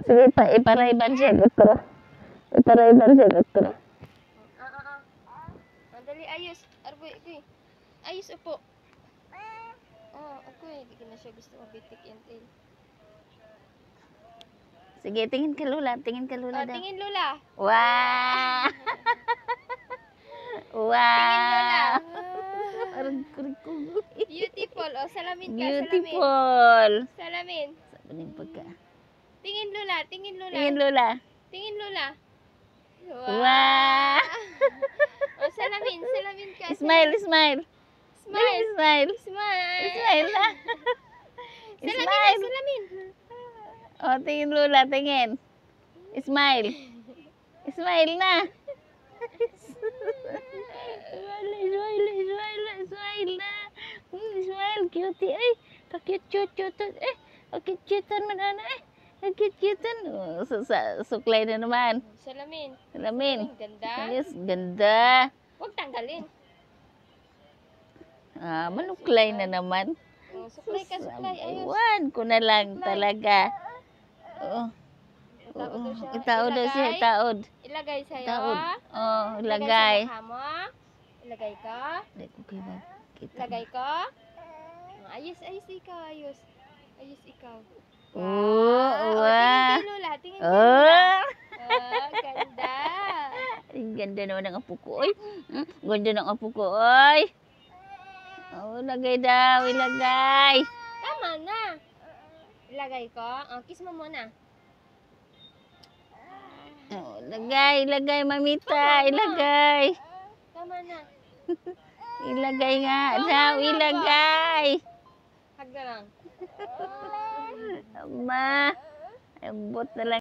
Sige pa, iparayban siya. Gatra. Iparayban siya. Gatra. Madali, ayos. Argoy, ugoy. Ayos, upo. Ugoy. Hindi ko na siya gusto mabitik yan, tail. Sige, tingin ka Lula. Tingin ka Lula daw. Tingin, Lula. Wow! Wow! Tingin, Lula. Parang kurikugo. Beautiful. Salamin ka, Beautiful. salamin. Sabi ng pagka. Tingin, Lula. Tingin, Lula. Tingin Lula. Tingin, Lula. Wow! Salamin ka. Smile, smile. Smile. Smile. Smile. Smile na. Smile. Salamin. Oh, tingin Lula, tingin. Smile. Smile na. Smile na. Smile, cutie. Ay, kakit-cute. Eh, kakit-cute man ano eh. Kakit-cute. Suklay na naman. Salamin. Salamin. Ganda. Yes, ganda. Huwag tanggalin. Manuklay na naman. Suklay ka, suklay. Ayos. Iwan ko na lang talaga. Itaod daw siya, itaod. Ilagay sa'yo. Itaod. Oh, ilagay. Sa mukha mo. Ilagay ka. Ilagay ka. Ayos ikaw, ayos. Ayos ikaw. Wow. Tingin kay Lola, tingin kay Lola. Ganda. Ang ganda naman ng apo ko, oy. Ganda ng apo ko, oy. Ilagay daw, ilagay. Tama na. Ilagay ko. Kiss mo muna. Ilagay, mamita, ilagay. Tama na. Ilagay nga daw, ilagay. Hag na lang. Ma, abot na lang.